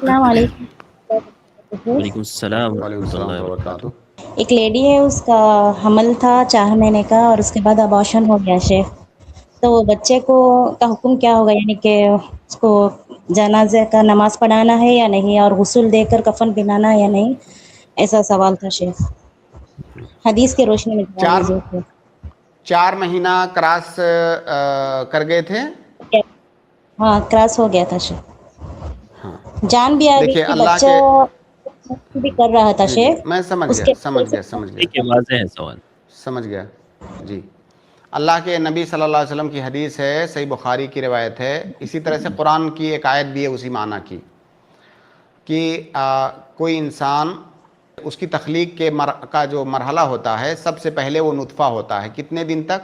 السلام علیکم۔ وعلیکم السلام وعلیکم ورحمۃ السلام اللہ وبرکاتہ۔ وبرکاتہ۔ ایک لیڈی ہے، اس کا حمل تھا 4 مہینے کا اور اس کے بعد ابارشن ہو گیا شیخ، تو بچے کو کا حکم کیا ہوگا؟ یعنی کہ اس کو جنازے کا نماز پڑھانا ہے یا نہیں، اور غسل دے کر کفن پہنانا ہے یا نہیں؟ ایسا سوال تھا شیخ، حدیث کے روشنی میں جواب چار دیجیے شیخ۔ 4 مہینہ کراس کر گئے تھے۔ ہاں کراس ہو گیا تھا شیخ، ہاں جان بھی آ گئی دیکھیے تھی، اللہ بچہ کے بھی کر رہا تھا جی شیخ، میں سمجھ اس گیا کے سمجھ گیا سمجھ گیا ٹھیک ہے، واضح ہے سوال۔ سمجھ گیا جی۔ اللہ کے نبی صلی اللہ علیہ وسلم کی حدیث ہے، صحیح بخاری کی روایت ہے، اسی طرح سے قرآن کی ایک آیت بھی ہے اسی معنی کی، کہ کوئی انسان اس کی تخلیق کا جو مرحلہ ہوتا ہے، سب سے پہلے وہ نطفہ ہوتا ہے۔ کتنے دن تک؟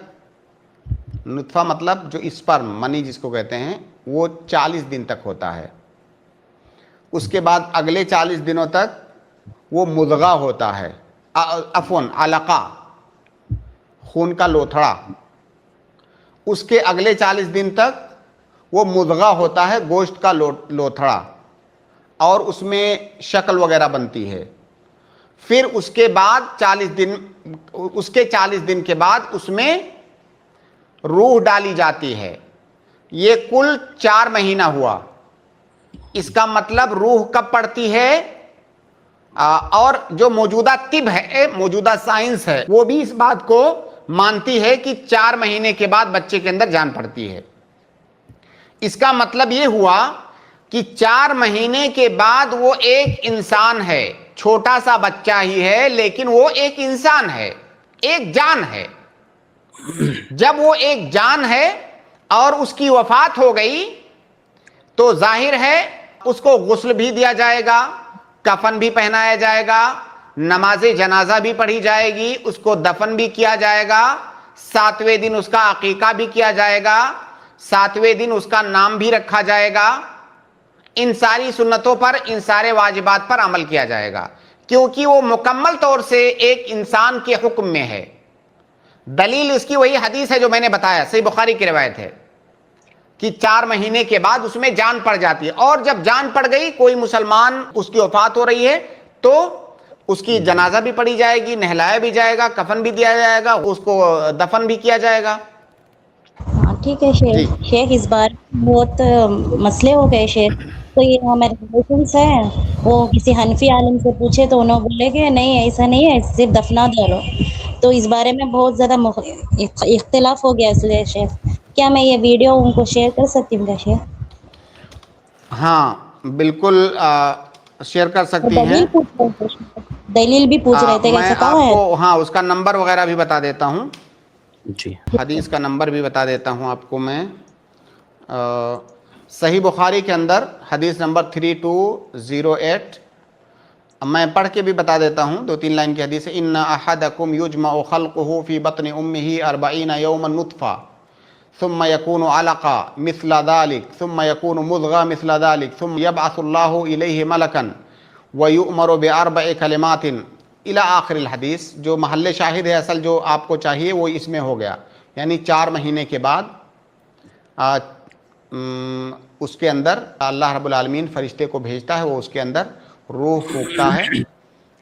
نطفہ مطلب جو اسپرم منی جس کو کہتے ہیں، وہ 40 دن تک ہوتا ہے۔ اس کے بعد اگلے 40 دنوں تک وہ مضغہ ہوتا ہے، عفواً علقہ، خون کا لوتھڑا۔ اس کے اگلے 40 دن تک وہ مضغہ ہوتا ہے، گوشت کا لوتھڑا، اور اس میں شکل وغیرہ بنتی ہے۔ پھر اس کے بعد 40 دن کے بعد اس میں روح ڈالی جاتی ہے۔ یہ کل 4 مہینہ ہوا۔ اس کا مطلب روح کب پڑتی ہے؟ اور جو موجودہ طب ہے، موجودہ سائنس ہے، وہ بھی اس بات کو مانتی ہے کہ 4 مہینے کے بعد بچے کے اندر جان پڑتی ہے۔ اس کا مطلب یہ ہوا کہ 4 مہینے کے بعد وہ ایک انسان ہے، چھوٹا سا بچہ ہی ہے لیکن وہ ایک انسان ہے، ایک جان ہے۔ جب وہ ایک جان ہے اور اس کی وفات ہو گئی تو ظاہر ہے اس کو غسل بھی دیا جائے گا، کفن بھی پہنایا جائے گا، نماز جنازہ بھی پڑھی جائے گی، اس کو دفن بھی کیا جائے گا، 7ویں دن اس کا عقیقہ بھی کیا جائے گا، 7ویں دن اس کا نام بھی رکھا جائے گا۔ ان ساری سنتوں پر، ان سارے واجبات پر عمل کیا جائے گا، کیونکہ وہ مکمل طور سے ایک انسان کے حکم میں ہے۔ دلیل اس کی وہی حدیث ہے جو میں نے بتایا، صحیح بخاری کی روایت ہے کہ 4 مہینے کے بعد اس میں جان پڑ جاتی ہے، اور جب جان پڑ گئی، کوئی مسلمان اس کی وفات ہو رہی ہے تو اس کی جنازہ بھی پڑھی جائے گی، نہلایا بھی جائے گا، کفن بھی دیا جائے گا، اس کو دفن بھی کیا جائے گا۔ ہاں ٹھیک ہے شیخ۔ جی شیخ اس بار بہت مسئلے ہو گئے شیخ، تو یہ ہمارے ریلیشنس ہیں، وہ کسی حنفی عالم سے پوچھے تو انہوں بولے کہ نہیں ایسا نہیں ہے، صرف دفنا دو۔ تو اس بارے میں بہت زیادہ اختلاف ہو گیا اس لیے شیخ، کیا میں یہ ویڈیو ان کو شیئر کر سکتی ہوں کیا شیخ؟ ہاں بالکل شیئر کر اور سکتی ہیں۔ دلیل بھی پوچھ رہے تھے کہ میں ایسا کہاں آپ ہے؟ کو ہاں اس کا نمبر وغیرہ بھی بتا دیتا ہوں، جی حدیث کا نمبر بھی بتا دیتا ہوں آپ کو میں۔ صحیح بخاری کے اندر حدیث نمبر 3208، میں پڑھ کے بھی بتا دیتا ہوں، 2-3 لائن کی حدیث ہے۔ ان احدکم یجمع خلقہ فی بطن امہ 40 یوما نطفہ ثم يكون علقة مثل ذلك ثم يكون مضغة مثل ذلك ثم يبعث الله إليه ملكا ويؤمر بأربع كلمات إلى آخر الحدیث۔ جو محل شاہد ہے اصل جو آپ کو چاہیے وہ اس میں ہو گیا، یعنی 4 مہینے کے بعد اس کے اندر اللہ رب العالمین فرشتے کو بھیجتا ہے، وہ اس کے اندر روح پھونکتا ہے،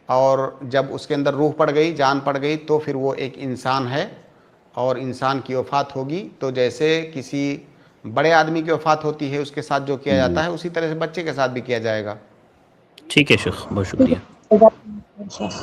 اور جب اس کے اندر روح پڑ گئی، جان پڑ گئی، تو پھر وہ ایک انسان ہے، اور انسان کی وفات ہوگی تو جیسے کسی بڑے آدمی کی وفات ہوتی ہے اس کے ساتھ جو کیا جاتا ہے، اسی طرح سے بچے کے ساتھ بھی کیا جائے گا۔ ٹھیک ہے شیخ، بہت شکریہ۔ شیخ